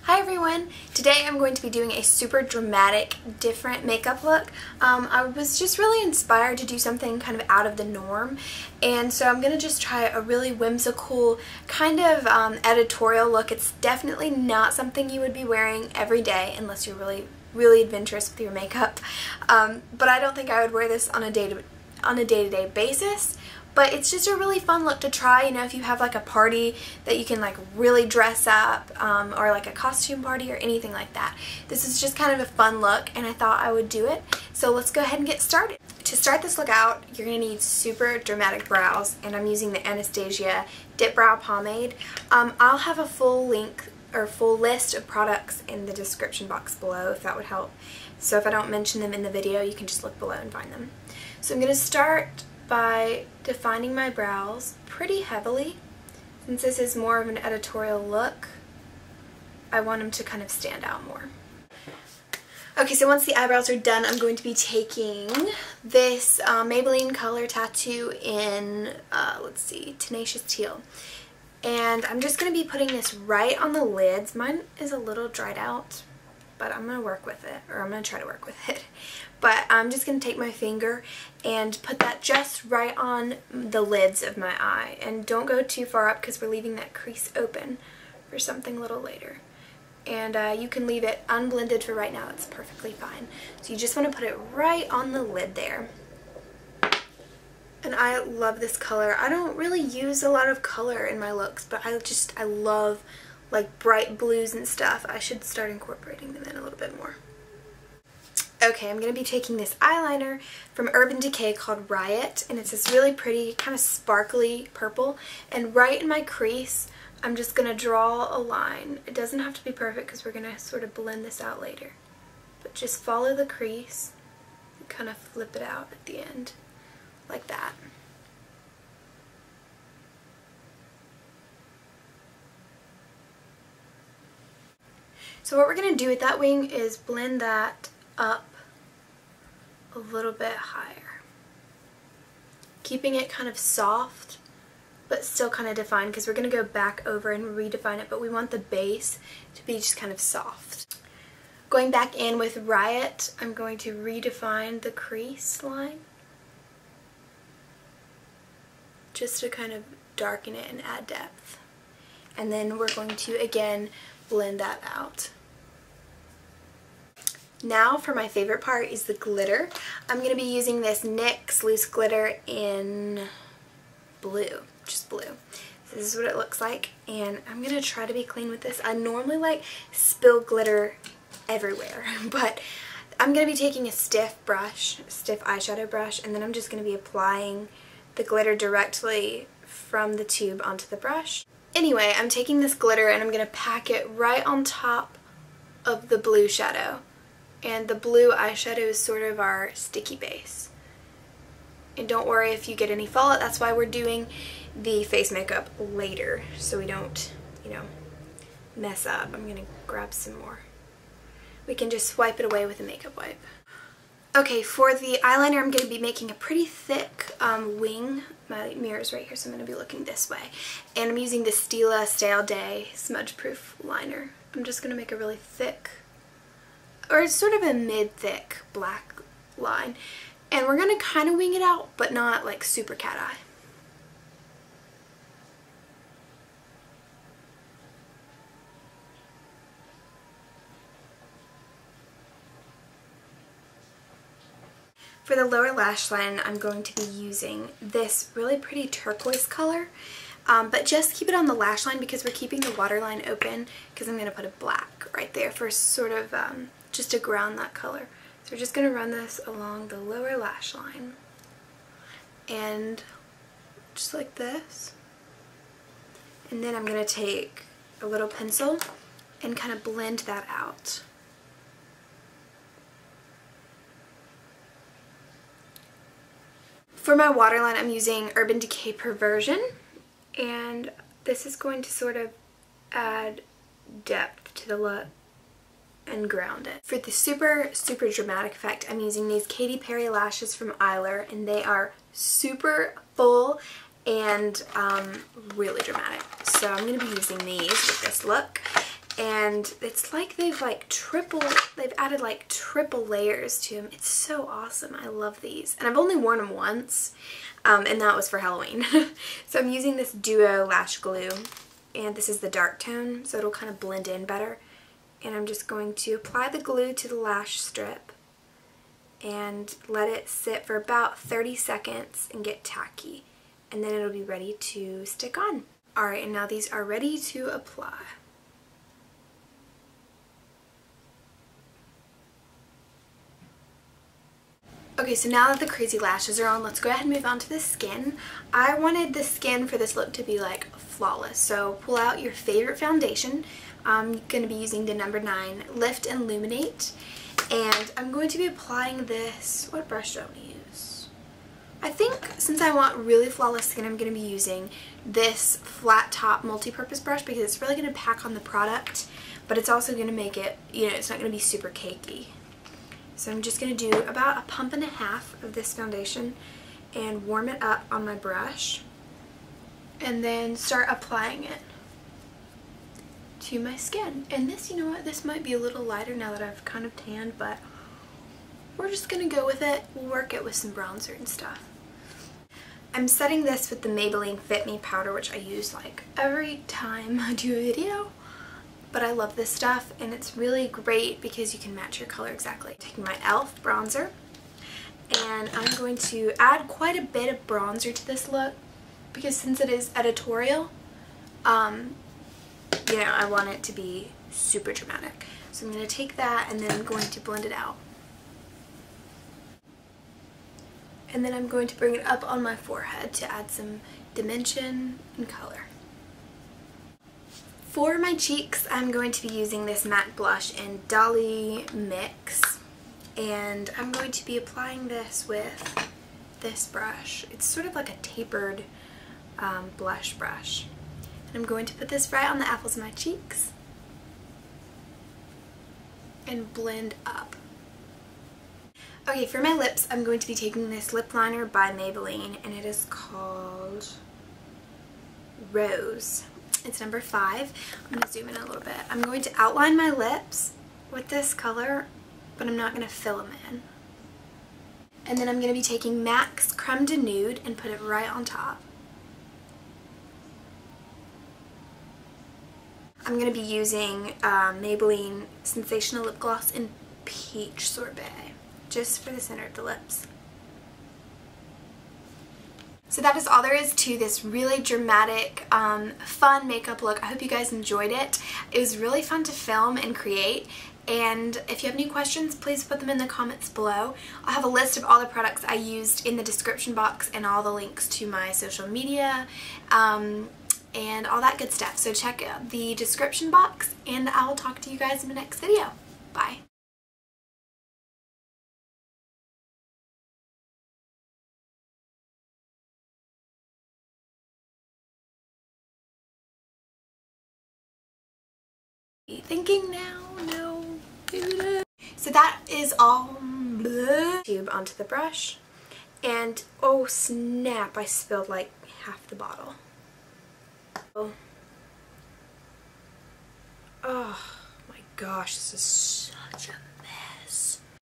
Hi everyone! Today I'm going to be doing a super dramatic, different makeup look. I was just really inspired to do something kind of out of the norm, and so I'm going to just try a really whimsical kind of editorial look. It's definitely not something you would be wearing every day unless you're really adventurous with your makeup, but I don't think I would wear this on a day-to-day basis. But it's just a really fun look to try, you know, if you have like a party that you can like really dress up, or like a costume party or anything like that. This is just kind of a fun look and I thought I would do it. So let's go ahead and get started. To start this look out, you're going to need super dramatic brows, and I'm using the Anastasia Dip Brow Pomade. I'll have a full list of products in the description box below if that would help. So if I don't mention them in the video, you can just look below and find them. So I'm going to start by defining my brows pretty heavily. Since this is more of an editorial look, I want them to kind of stand out more. Okay, so once the eyebrows are done, I'm going to be taking this Maybelline color tattoo in, let's see, Tenacious Teal. And I'm just going to be putting this right on the lids. Mine is a little dried out, but I'm going to work with it, or I'm going to try to work with it. But I'm just going to take my finger and put that just right on the lids of my eye. And don't go too far up because we're leaving that crease open for something a little later. And you can leave it unblended for right now. That's perfectly fine. So you just want to put it right on the lid there. And I love this color. I don't really use a lot of color in my looks, but I love like bright blues and stuff. I should start incorporating them in a little bit more. Okay, I'm going to be taking this eyeliner from Decay called Riot, and it's this really pretty kind of sparkly purple, and right in my crease I'm just going to draw a line. It doesn't have to be perfect because we're going to sort of blend this out later, but just follow the crease and kind of flip it out at the end like that. So what we're going to do with that wing is blend that up a little bit higher, keeping it kind of soft but still kind of defined, because we're going to go back over and redefine it, but we want the base to be just kind of soft. Going back in with Riot, I'm going to redefine the crease line just to kind of darken it and add depth, and then we're going to again blend that out. Now for my favorite part is the glitter. I'm going to be using this NYX loose glitter in blue, just blue. This is what it looks like, and I'm going to try to be clean with this. I normally like spill glitter everywhere, but I'm going to be taking a stiff eyeshadow brush, and then I'm just going to be applying the glitter directly from the tube onto the brush. Anyway, I'm taking this glitter and I'm going to pack it right on top of the blue shadow. And the blue eyeshadow is sort of our sticky base. And don't worry if you get any fallout, that's why we're doing the face makeup later, so we don't, you know, mess up. I'm going to grab some more. We can just wipe it away with a makeup wipe. Okay, for the eyeliner I'm going to be making a pretty thick wing. My mirror's right here, so I'm going to be looking this way. And I'm using the Stila Stale Day Smudge Proof Liner. I'm just going to make a really thick, or sort of a mid-thick black line. And we're going to kind of wing it out, but not like super cat eye. For the lower lash line, I'm going to be using this really pretty turquoise color, but just keep it on the lash line because we're keeping the waterline open, because I'm going to put a black right there for sort of just to ground that color. So we're just going to run this along the lower lash line, and just like this. And then I'm going to take a little pencil and kind of blend that out. For my waterline, I'm using Decay Perversion, and this is going to sort of add depth to the look and ground it. For the super dramatic effect, I'm using these Katy Perry lashes from Eyelure, and they are super full and really dramatic. So I'm going to be using these with this look. and it's like they've added like triple layers to them. It's so awesome. I love these, and I've only worn them once, and that was for Halloween. So I'm using this Duo lash glue, and this is the dark tone, so it'll kind of blend in better. And I'm just going to apply the glue to the lash strip and let it sit for about 30 seconds and get tacky, and then it'll be ready to stick on. Alright, and now these are ready to apply. Okay, so now that the crazy lashes are on, let's go ahead and move on to the skin. I wanted the skin for this look to be like flawless, so pull out your favorite foundation. I'm going to be using the number 9 Lift and Luminate, and I'm going to be applying this. What brush do I want to use? I think since I want really flawless skin, I'm going to be using this flat top multi-purpose brush because it's really going to pack on the product, but it's also going to make it, you know, it's not going to be super cakey. So I'm just going to do about a pump and a half of this foundation and warm it up on my brush, and then start applying it to my skin. And this, you know what, this might be a little lighter now that I've kind of tanned, but we're just going to go with it. We'll work it with some bronzer and stuff. I'm setting this with the Maybelline Fit Me powder, which I use like every time I do a video. But I love this stuff, and it's really great because you can match your color exactly. Taking my e.l.f. bronzer, and I'm going to add quite a bit of bronzer to this look because since it is editorial, you know, I want it to be super dramatic. So I'm going to take that and then I'm going to blend it out. And then I'm going to bring it up on my forehead to add some dimension and color. For my cheeks, I'm going to be using this matte blush in Dollymix, and I'm going to be applying this with this brush. It's sort of like a tapered blush brush. And I'm going to put this right on the apples of my cheeks and blend up. Okay, for my lips, I'm going to be taking this lip liner by Maybelline, and it is called Rose. It's number 5. I'm going to zoom in a little bit. I'm going to outline my lips with this color, but I'm not going to fill them in. And then I'm going to be taking MAC's Creme de Nude and put it right on top. I'm going to be using Maybelline Sensational Lip Gloss in Peach Sorbet, just for the center of the lips. So that is all there is to this really dramatic, fun makeup look. I hope you guys enjoyed it. It was really fun to film and create. And if you have any questions, please put them in the comments below. I'll have a list of all the products I used in the description box and all the links to my social media and all that good stuff. So check out the description box, and I will talk to you guys in the next video. Bye. Thinking now, no. So that is all. Tube onto the brush, and oh snap, I spilled like half the bottle. Oh my gosh, this is such a